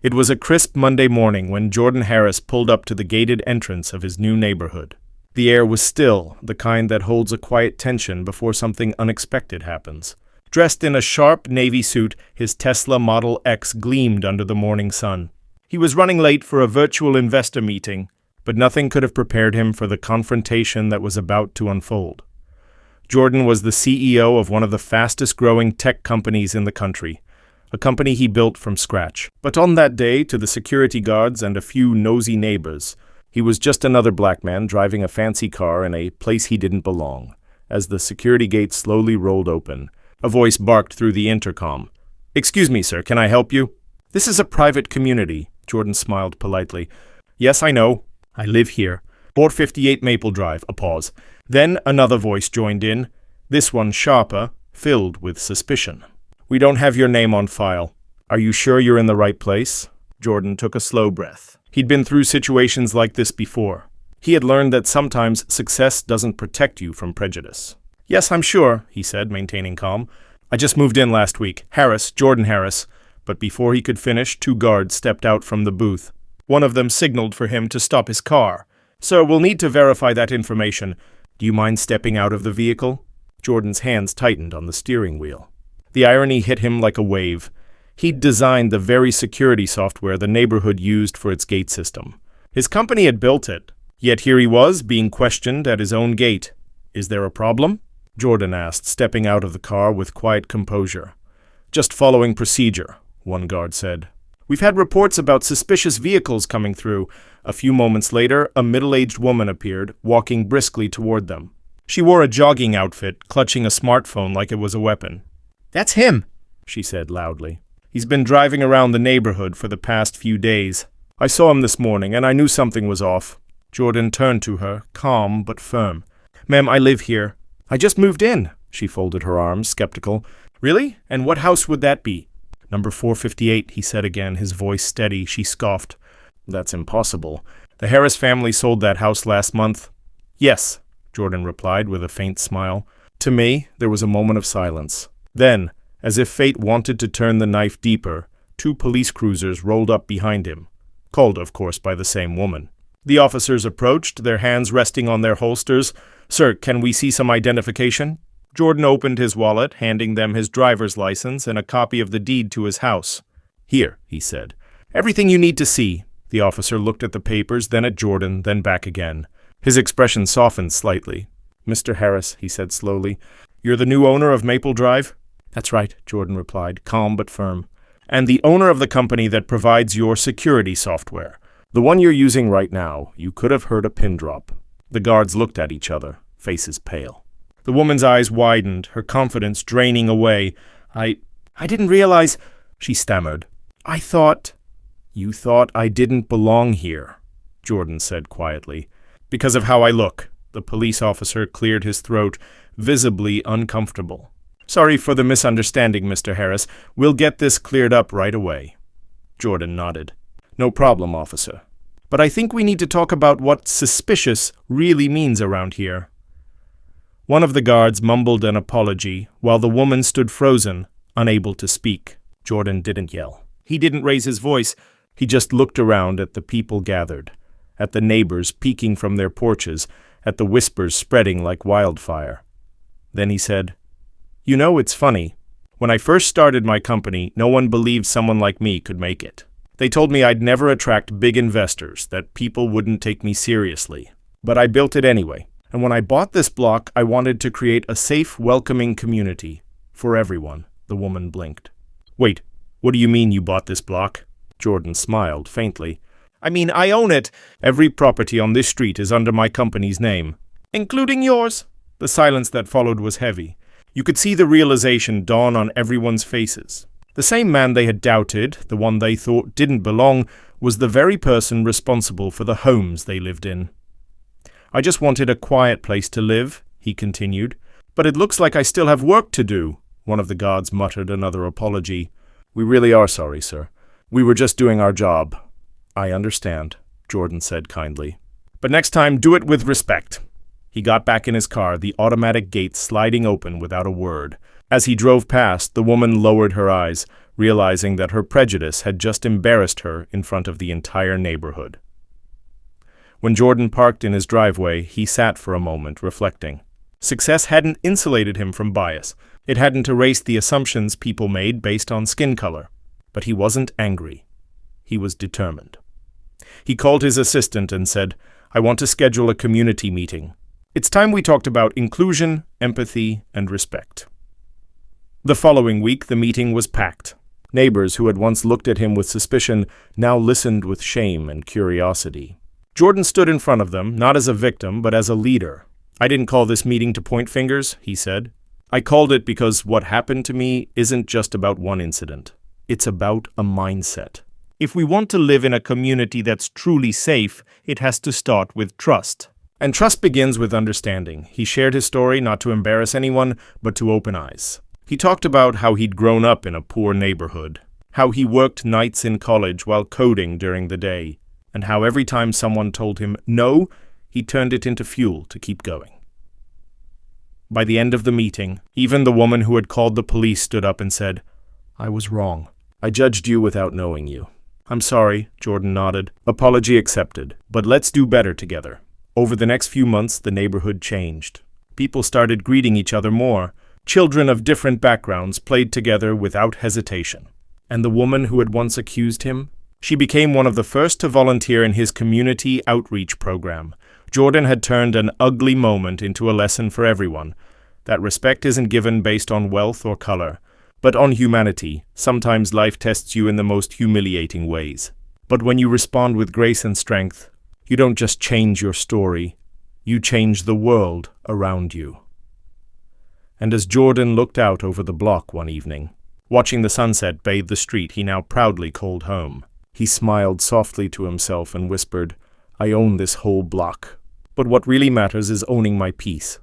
It was a crisp Monday morning when Jordan Harris pulled up to the gated entrance of his new neighborhood. The air was still, the kind that holds a quiet tension before something unexpected happens. Dressed in a sharp navy suit, his Tesla Model X gleamed under the morning sun. He was running late for a virtual investor meeting, but nothing could have prepared him for the confrontation that was about to unfold. Jordan was the CEO of one of the fastest-growing tech companies in the country, a company he built from scratch. But on that day, to the security guards and a few nosy neighbors, he was just another black man driving a fancy car in a place he didn't belong. As the security gate slowly rolled open, a voice barked through the intercom. "Excuse me, sir, can I help you?" "This is a private community," Jordan smiled politely. "Yes, I know. I live here. 458 Maple Drive." A pause. Then another voice joined in, this one sharper, filled with suspicion. "We don't have your name on file. Are you sure you're in the right place?" Jordan took a slow breath. He'd been through situations like this before. He had learned that sometimes success doesn't protect you from prejudice. "Yes, I'm sure," he said, maintaining calm. "I just moved in last week. Harris, Jordan Harris." But before he could finish, 2 guards stepped out from the booth. One of them signaled for him to stop his car. "Sir, we'll need to verify that information. Do you mind stepping out of the vehicle?" Jordan's hands tightened on the steering wheel. The irony hit him like a wave. He'd designed the very security software the neighborhood used for its gate system. His company had built it, yet here he was, being questioned at his own gate. "Is there a problem?" Jordan asked, stepping out of the car with quiet composure. "Just following procedure," one guard said. "We've had reports about suspicious vehicles coming through." A few moments later, a middle-aged woman appeared, walking briskly toward them. She wore a jogging outfit, clutching a smartphone like it was a weapon. "That's him," she said loudly. "He's been driving around the neighborhood for the past few days. I saw him this morning, and I knew something was off." Jordan turned to her, calm but firm. "Ma'am, I live here." "I just moved in." She folded her arms, skeptical. "Really? And what house would that be?" "Number 458, he said again, his voice steady. She scoffed. "That's impossible. The Harris family sold that house last month." "Yes," Jordan replied with a faint smile. To me, there was a moment of silence. Then, as if fate wanted to turn the knife deeper, 2 police cruisers rolled up behind him, called, of course, by the same woman. The officers approached, their hands resting on their holsters. "Sir, can we see some identification?" Jordan opened his wallet, handing them his driver's license and a copy of the deed to his house. "Here," he said. "Everything you need to see." The officer looked at the papers, then at Jordan, then back again. His expression softened slightly. "Mr. Harris," he said slowly, "you're the new owner of Maple Drive?" "That's right," Jordan replied, calm but firm. "And the owner of the company that provides your security software. The one you're using right now." You could have heard a pin drop. The guards looked at each other, faces pale. The woman's eyes widened, her confidence draining away. I didn't realize," she stammered. "I thought—" "You thought I didn't belong here," Jordan said quietly. "Because of how I look." The police officer cleared his throat, visibly uncomfortable. "Sorry for the misunderstanding, Mr. Harris. We'll get this cleared up right away." Jordan nodded. "No problem, officer. But I think we need to talk about what suspicious really means around here." One of the guards mumbled an apology, while the woman stood frozen, unable to speak. Jordan didn't yell. He didn't raise his voice. He just looked around at the people gathered, at the neighbors peeking from their porches, at the whispers spreading like wildfire. Then he said, "You know, it's funny. When I first started my company, no one believed someone like me could make it. They told me I'd never attract big investors, that people wouldn't take me seriously. But I built it anyway. And when I bought this block, I wanted to create a safe, welcoming community. For everyone." The woman blinked. "Wait, what do you mean you bought this block?" Jordan smiled faintly. "I mean, I own it. Every property on this street is under my company's name." "Including yours?" The silence that followed was heavy. You could see the realization dawn on everyone's faces. The same man they had doubted, the one they thought didn't belong, was the very person responsible for the homes they lived in. "I just wanted a quiet place to live," he continued. "But it looks like I still have work to do." One of the guards muttered another apology. "We really are sorry, sir. We were just doing our job." "I understand," Jordan said kindly. "But next time, do it with respect." He got back in his car, the automatic gate sliding open without a word. As he drove past, the woman lowered her eyes, realizing that her prejudice had just embarrassed her in front of the entire neighborhood. When Jordan parked in his driveway, he sat for a moment, reflecting. Success hadn't insulated him from bias. It hadn't erased the assumptions people made based on skin color. But he wasn't angry. He was determined. He called his assistant and said, "I want to schedule a community meeting. It's time we talked about inclusion, empathy, and respect." The following week, the meeting was packed. Neighbors who had once looked at him with suspicion now listened with shame and curiosity. Jordan stood in front of them, not as a victim, but as a leader. "I didn't call this meeting to point fingers," he said. "I called it because what happened to me isn't just about one incident. It's about a mindset. If we want to live in a community that's truly safe, it has to start with trust. And trust begins with understanding." He shared his story not to embarrass anyone, but to open eyes. He talked about how he'd grown up in a poor neighborhood, how he worked nights in college while coding during the day, and how every time someone told him no, he turned it into fuel to keep going. By the end of the meeting, even the woman who had called the police stood up and said, "I was wrong. I judged you without knowing you." "I'm sorry," Jordan nodded. "Apology accepted. But let's do better together." Over the next few months, the neighborhood changed. People started greeting each other more. Children of different backgrounds played together without hesitation. And the woman who had once accused him? She became one of the first to volunteer in his community outreach program. Jordan had turned an ugly moment into a lesson for everyone. That respect isn't given based on wealth or color, but on humanity. Sometimes life tests you in the most humiliating ways. But when you respond with grace and strength, you don't just change your story, you change the world around you. And as Jordan looked out over the block one evening, watching the sunset bathe the street he now proudly called home, he smiled softly to himself and whispered, "I own this whole block. But what really matters is owning my peace."